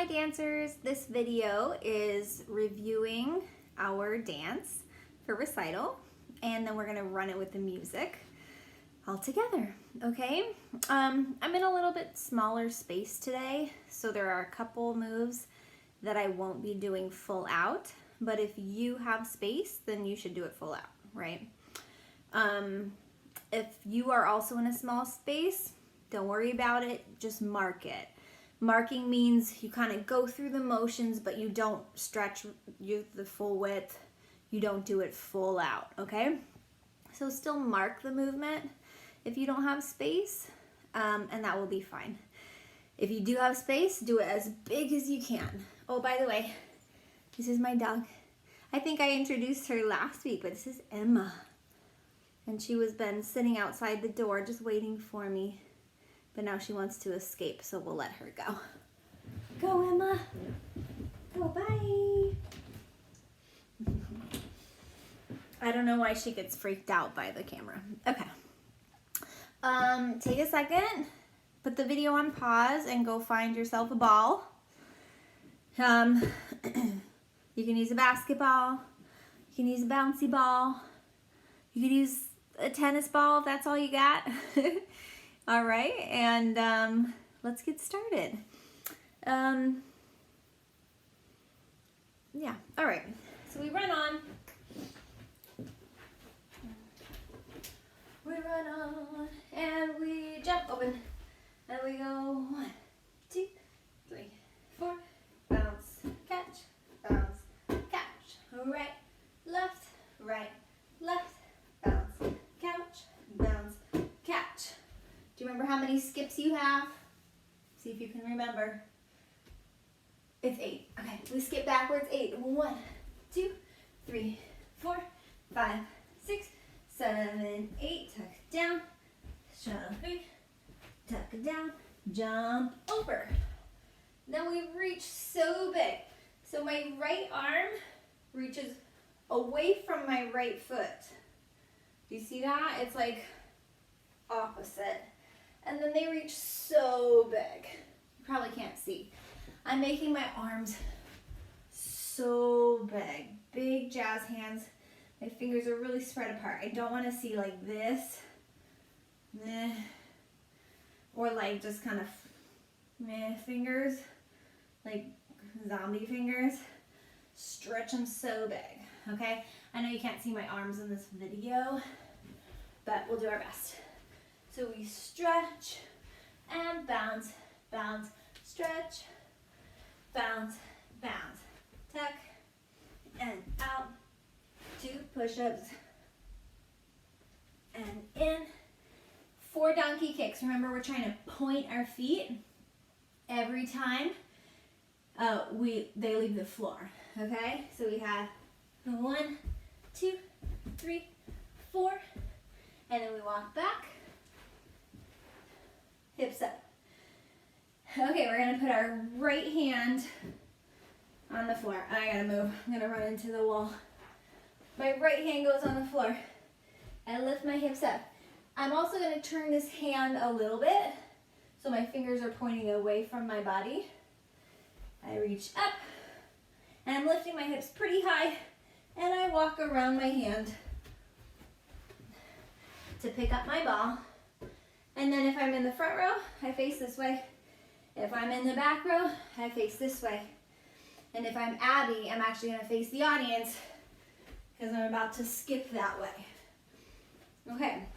Hi dancers, this video is reviewing our dance for recital and then we're gonna run it with the music all together, okay? I'm in a little bit smaller space today, so there are a couple moves that I won't be doing full out, but if you have space, then you should do it full out, right? If you are also in a small space, don't worry about it, just mark it. Marking means you kind of go through the motions, but you don't stretch the full width. You don't do it full out, okay? So still mark the movement if you don't have space, and that will be fine. If you do have space, do it as big as you can. Oh, by the way, this is my dog. I think I introduced her last week, but this is Emma. And she was been sitting outside the door just waiting for me. But now she wants to escape, so we'll let her go. Go, Emma. Go, bye. I don't know why she gets freaked out by the camera. Okay. Take a second, put the video on pause, and go find yourself a ball. You can use a basketball. You can use a bouncy ball. You can use a tennis ball if that's all you got. All right, and let's get started. Yeah, all right. So we run on. We run on, and we jump open, and we go 1, 2, 3, 4. Bounce, catch, bounce, catch. Right, left, bounce, catch, bounce, catch. Do you remember how many skips you have? See if you can remember. It's 8. Okay, we skip backwards 8. 1, 2, 3, 4, 5, 6, 7, 8. Tuck it down. Shuttle 3. Tuck it down. Jump over. Then we reach so big. So my right arm reaches away from my right foot. Do you see that? It's like opposite. And then they reach so big. You probably can't see. I'm making my arms so big. Big jazz hands. My fingers are really spread apart. I don't want to see like this. Or like just kind of fingers. Like zombie fingers. Stretch them so big. Okay? I know you can't see my arms in this video, but we'll do our best. So we stretch and bounce, bounce, stretch, bounce, bounce, tuck, and out. 2 push-ups, and in. 4 donkey kicks. Remember, we're trying to point our feet every time they leave the floor, okay? So we have 1, 2, 3, 4, and then we walk back. Hips up. Okay, we're gonna put our right hand on the floor. I gotta move. I'm gonna run into the wall. My right hand goes on the floor. I lift my hips up. I'm also gonna turn this hand a little bit so my fingers are pointing away from my body. I reach up and I'm lifting my hips pretty high and I walk around my hand to pick up my ball. And then if I'm in the front row, I face this way. If I'm in the back row, I face this way. And if I'm Abby, I'm actually gonna face the audience because I'm about to skip that way. Okay,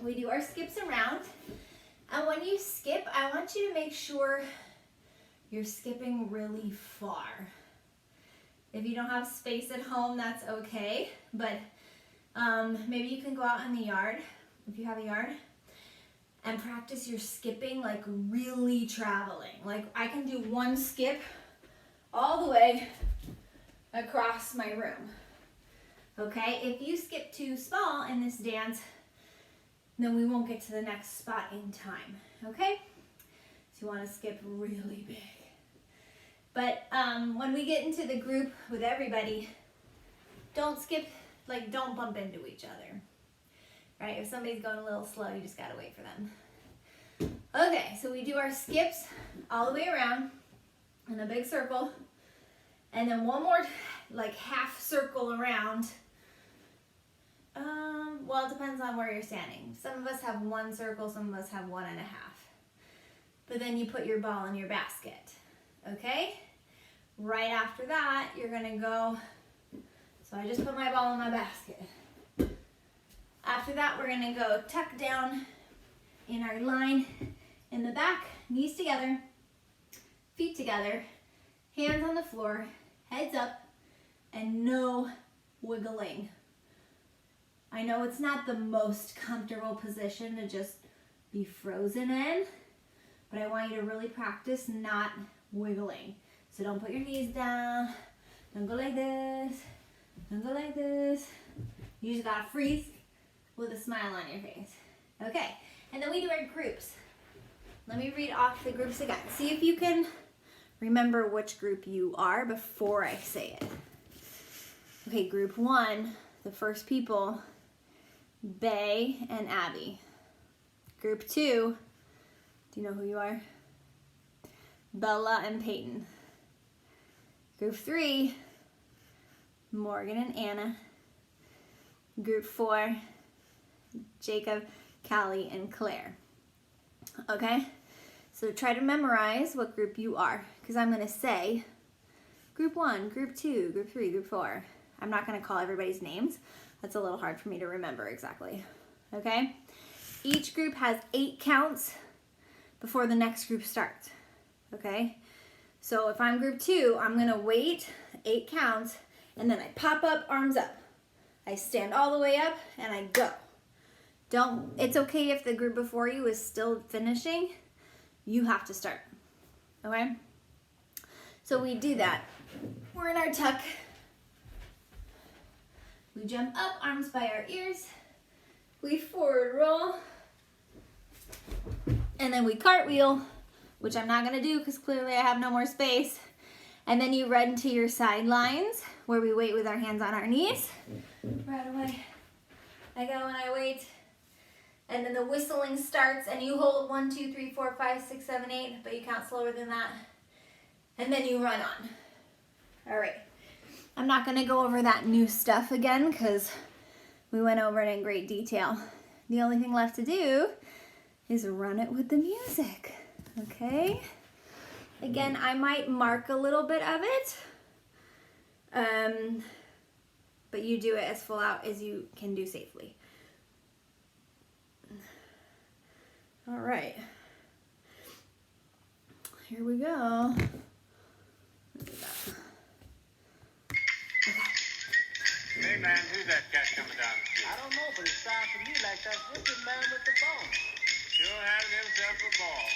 we do our skips around. And when you skip, I want you to make sure you're skipping really far. If you don't have space at home, that's okay. But maybe you can go out in the yard, if you have a yard, and practice your skipping, like really traveling. Like I can do 1 skip all the way across my room. Okay, if you skip too small in this dance, then we won't get to the next spot in time, okay? So you wanna skip really big. But when we get into the group with everybody, don't skip, like don't bump into each other. Right? If somebody's going a little slow, you just gotta wait for them. Okay, so we do our skips all the way around. in a big circle, and then one more like half circle around. Well, it depends on where you're standing. Some of us have one circle, some of us have 1.5. But then you put your ball in your basket, okay? Right after that, you're gonna go, so I just put my ball in my basket. After that, we're gonna go tuck down in our line in the back, knees together, feet together, hands on the floor, heads up, and no wiggling. I know it's not the most comfortable position to just be frozen in, but I want you to really practice not wiggling. So don't put your knees down, don't go like this, don't go like this. You just gotta freeze with a smile on your face. Okay, and then we do our groups. Let me read off the groups again. See if you can remember which group you are before I say it. Okay, group 1, the first people, Bay and Abby. Group 2, do you know who you are? Bella and Peyton. Group 3, Morgan and Anna. Group 4, Jacob, Callie, and Claire. Okay, so try to memorize what group you are, because I'm going to say group 1, group 2, group 3, group 4. I'm not going to call everybody's names. That's a little hard for me to remember exactly. Okay, each group has 8 counts before the next group starts. Okay, so if I'm group 2, I'm going to wait 8 counts, and then I pop up, arms up. I stand all the way up, and I go. It's okay if the group before you is still finishing. You have to start, okay? So we do that. We're in our tuck. We jump up, arms by our ears. We forward roll. And then we cartwheel, which I'm not gonna do because clearly I have no more space. And then you run to your sidelines where we wait with our hands on our knees. Right away. I go and I wait. And then the whistling starts and you hold 1, 2, 3, 4, 5, 6, 7, 8, but you count slower than that. And then you run on. All right. I'm not gonna go over that new stuff again because we went over it in great detail. The only thing left to do is run it with the music, okay? Again, I might mark a little bit of it, but you do it as full out as you can do safely. All right, here we go. Hey man, who's that cat coming down the street? I don't know, but it sounds to me like that wicked man with the ball. Sure having himself a ball.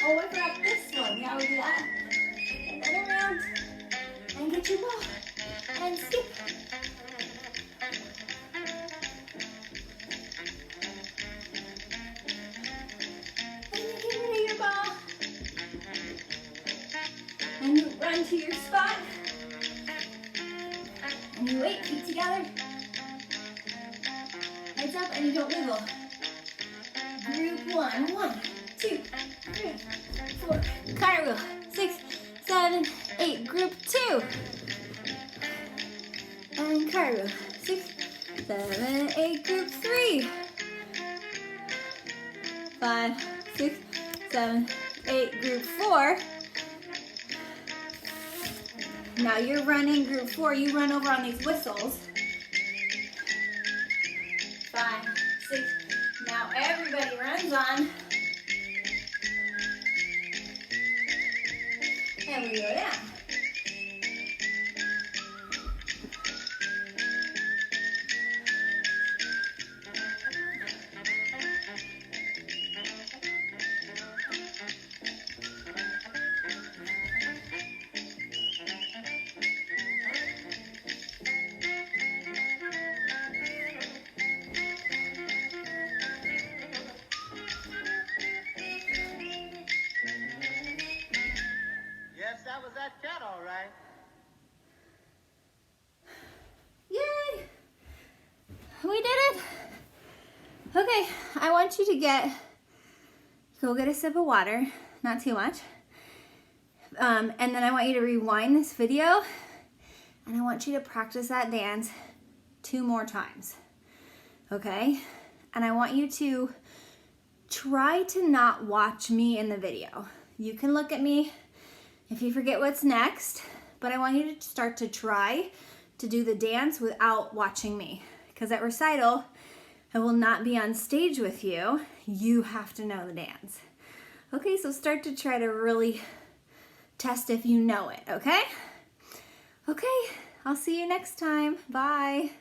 Oh, I forgot this one. Now we do that. And then around. And get your ball. And skip. And you get rid of your ball. And you run to your spot. And you wait, feet together. Heads up and you don't wiggle. Group 1, 1, 2, 3, 4. Cartwheel. 6, 7, 8. Group 2. And cartwheel. 6, 7, 8. Group 3. 5, 6, 7, 8. Group 4. Now you're running group 4. You run over on these whistles. 5, 6. Now everybody runs on. And we go down. right? Yay! We did it! Okay, I want you to go get a sip of water, not too much. And then I want you to rewind this video and I want you to practice that dance 2 more times, okay? And I want you to try to not watch me in the video. You can look at me if you forget what's next, but I want you to start to try to do the dance without watching me. Because at recital, I will not be on stage with you. You have to know the dance. Okay, so start to try to really test if you know it, okay? Okay, I'll see you next time. Bye.